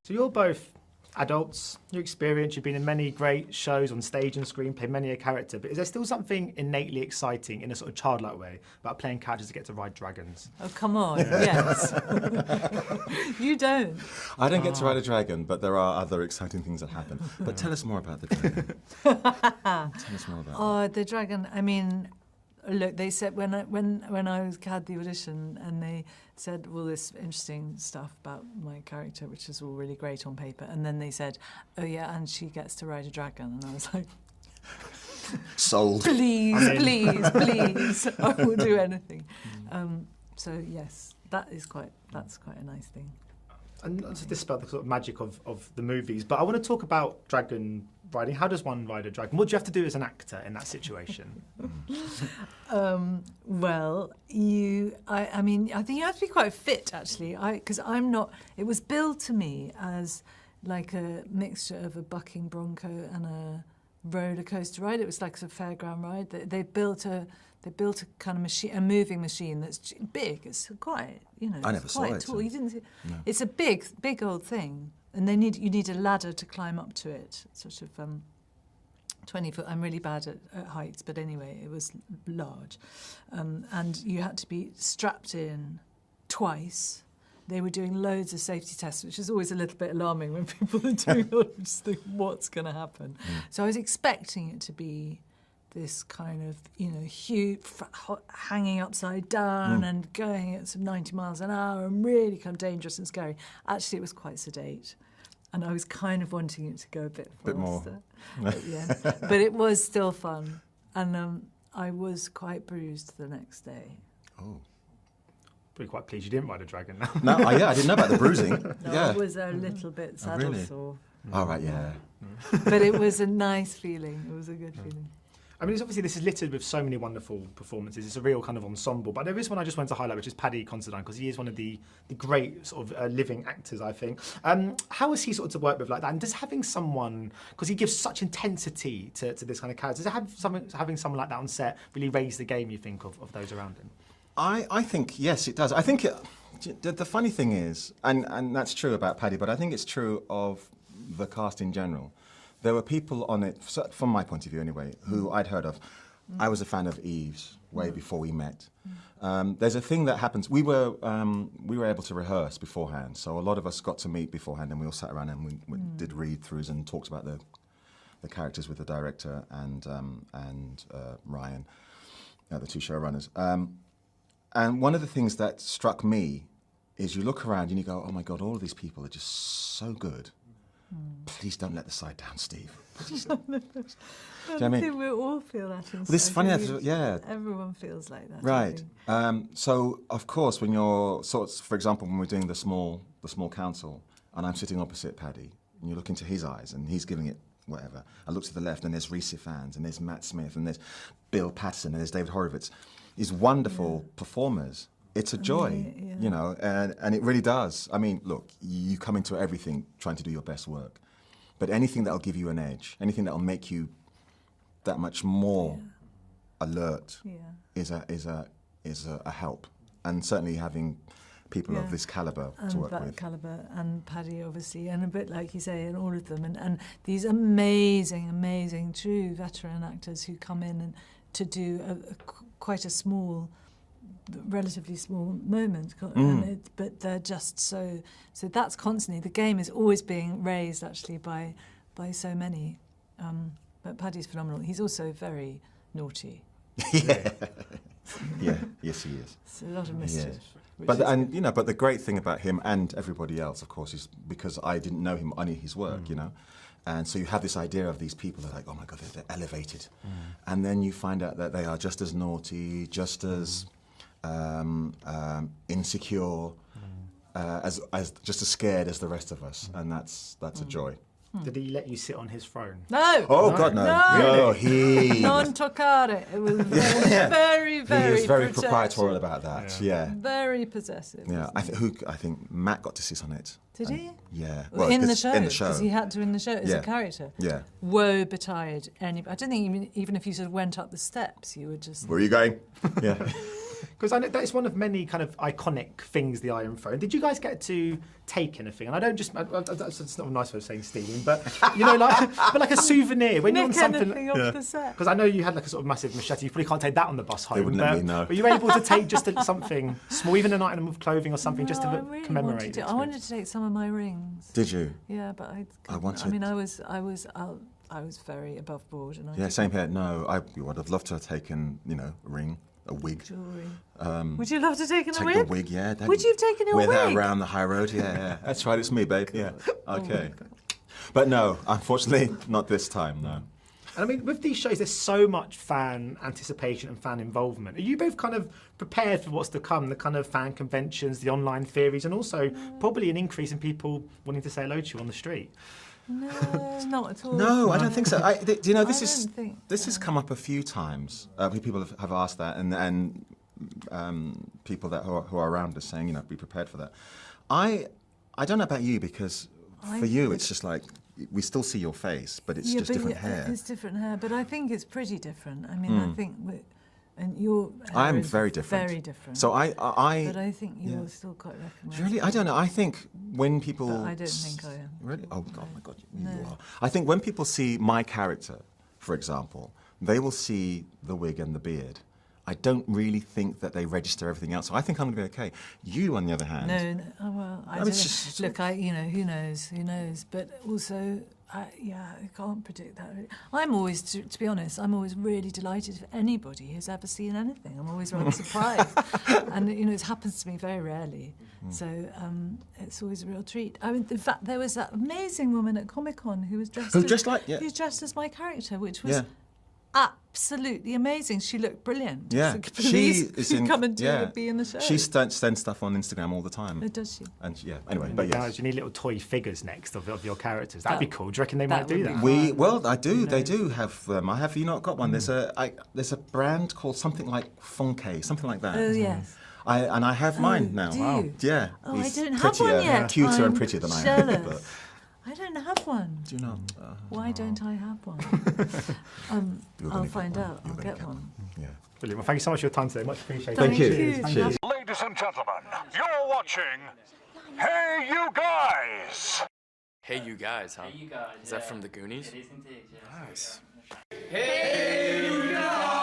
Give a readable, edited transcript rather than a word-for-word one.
So you're both adults, you're experienced, you've been in many great shows on stage and screen, played many a character, but is there still something innately exciting in a sort of childlike way about playing characters that get to ride dragons? Oh, come on, yes. You don't. I don't get to ride a dragon, but there are other exciting things that happen. But tell us more about the dragon. Tell us more about Oh, the dragon, I mean, look, they said when I had the audition and they said all this interesting stuff about my character, which is all really great on paper, and then they said, oh yeah, and she gets to ride a dragon, and I was like, sold. please, please, I will do anything. So yes, that's quite a nice thing. And not to dispel the sort of magic of the movies, but I want to talk about dragon riding. How does one ride a dragon? What do you have to do as an actor in that situation? Well, I mean, I think you have to be quite fit, actually, because I'm not. It was billed to me as like a mixture of a bucking bronco and a roller coaster ride. It was like a fairground ride. They built a kind of machine, a moving machine that's big. It's quite, I never saw it. Tall. You didn't see, No. It's a big old thing, and you need a ladder to climb up to it. Sort of 20 foot. I'm really bad at heights, but anyway, it was large, and you had to be strapped in twice. They were doing loads of safety tests, which is always a little bit alarming when people are doing all of this thing, what's going to happen. So I was expecting it to be this kind of, huge, hanging upside down and going at some 90 miles an hour and really kind of dangerous and scary. Actually, it was quite sedate. And I was kind of wanting it to go a bit faster at the end. But it was still fun. And I was quite bruised the next day. Oh. Pretty quite pleased you didn't ride a dragon now. No, I didn't know about the bruising. No, yeah. I was a little bit saddle really? sore. Oh, right, yeah. But it was a nice feeling. It was a good feeling. I mean, obviously this is littered with so many wonderful performances. It's a real kind of ensemble. But there is one I just wanted to highlight, which is Paddy Considine, because he is one of the great sort of living actors, I think. How is he sort of to work with like that? And does having someone, because he gives such intensity to this kind of character, does having someone like that on set really raise the game, you think, of those around him? I think, yes, it does. I think the funny thing is, and that's true about Paddy, but I think it's true of the cast in general. There were people on it, from my point of view anyway, who I'd heard of. I was a fan of Eve's way before we met. There's a thing that happens. We were able to rehearse beforehand, so a lot of us got to meet beforehand, and we all sat around and we did read-throughs and talked about the characters with the director and Ryan, the two showrunners. And one of the things that struck me is you look around and you go, oh my God, all of these people are just so good. Please don't let the side down, Steve. I think we all feel that inside. This is funny, yeah. Everyone feels like that. Right. So, of course, when you're for example, when we're doing the small council, and I'm sitting opposite Paddy, and you look into his eyes, and he's giving it whatever. I look to the left, and there's Rhys Ifans, and there's Matt Smith, and there's Bill Patterson, and there's David Horowitz. These wonderful performers. It's a joy, and it really does. I mean, look, you come into everything trying to do your best work, but anything that'll give you an edge, anything that'll make you that much more alert is a help. And certainly having people of this calibre to work with. Calibre, and Paddy, obviously, and a bit like you say, and all of them, and these amazing, true veteran actors who come in and to do quite a small, relatively small moment, but they're just so that's constantly, the game is always being raised actually by so many, but Paddy's phenomenal. He's also very naughty. Yes he is. It's a lot of mischief. But the great thing about him and everybody else, of course, is because I didn't know him, I knew his work, and so you have this idea of these people that are like, oh my God, they're elevated, and then you find out that they are just as naughty, just as insecure, as just as scared as the rest of us, and that's a joy. Did he let you sit on his throne? No. Oh, God, no. No. He... Non toccare. It was very, very He is very protective. proprietorial about that, yeah. Very possessive. Yeah, I think Matt got to sit on it. Did he? Yeah. Well, in the show. In the show. Because he had to in the show as a character. Yeah. Woe betide anybody. I don't think even if you sort of went up the steps, you would just... Where are you going? Yeah. Because I know that is one of many kind of iconic things, the Iron Throne. Did you guys get to take anything? And I don't just, that's not a nice way of saying stealing, but, you know, like, but like a souvenir. When you're on something, off the set. because I know you had like a sort of massive machete, you probably can't take that on the bus home. They wouldn't let me know. Were you able to take just something small, even an item of clothing or something, just to I really commemorate it? I wanted to take some of my rings. Did you? Yeah, but I wanted- I mean, I was very above board, and I Yeah, same here. No, I would have loved to have taken, you know, a ring, a wig. Jewellery. Would you love to take a Take wig? the wig, yeah. Would you have taken a Wear wig? that around the high road, yeah. That's right, it's me, babe. Yeah. Okay. But no, unfortunately, not this time. No. And I mean, with these shows, there's so much fan anticipation and fan involvement. Are you both kind of prepared for what's to come, the kind of fan conventions, the online theories, and also probably an increase in people wanting to say hello to you on the street? No, not at all. No, I don't think so. Do you know, this has come up a few times. People have asked that, and people that who are around us saying, you know, be prepared for that. I don't know about you, because for you it's just like we still see your face, but it's just different hair. It's different hair, but I think it's pretty different. I mean, I think and your hair I'm is very different. Very different. So but I think you're still quite recognisable. Really, I don't know. I think when people But I don't think I am. Really? Oh God, my God, No. you are. I think when people see my character, for example, they will see the wig and the beard. I don't really think that they register everything else. So I think I'm going to be okay. You, on the other hand, No, oh, well, I don't know. Look, who knows? But also, I can't predict that. I'm always, to be honest, I'm always really delighted if anybody has ever seen anything. I'm always rather surprised, and you know, it happens to me very rarely. So it's always a real treat. I mean, in fact, there was that amazing woman at Comic-Con who was dressed who's dressed as my character, which was. Yeah. Absolutely amazing. She looked brilliant. Yeah, So please, come and be in the show. She sends stuff on Instagram all the time. Oh, does she? And anyway, but yes. You need little toy figures next of your characters. That'd be cool. Do you reckon they might do that? I do. They do have them. Have you not got one? There's a brand called something like Fonke, something like that. Oh yes. I have mine now. Do you? Yeah. Oh, He's I don't have one yet. Cuter I'm and prettier than I am. jealous. But I don't have one. do you know? Why don't I have one? I'll find out. I'll get one. Yeah. Brilliant. Well, thank you so much for your time today. Much appreciated. Thank you. Cheers. Ladies and gentlemen, you're watching Hey You Guys! Hey You Guys, huh? Hey You Guys. Is that from the Goonies? It is indeed, yeah. Nice. Hey You Guys!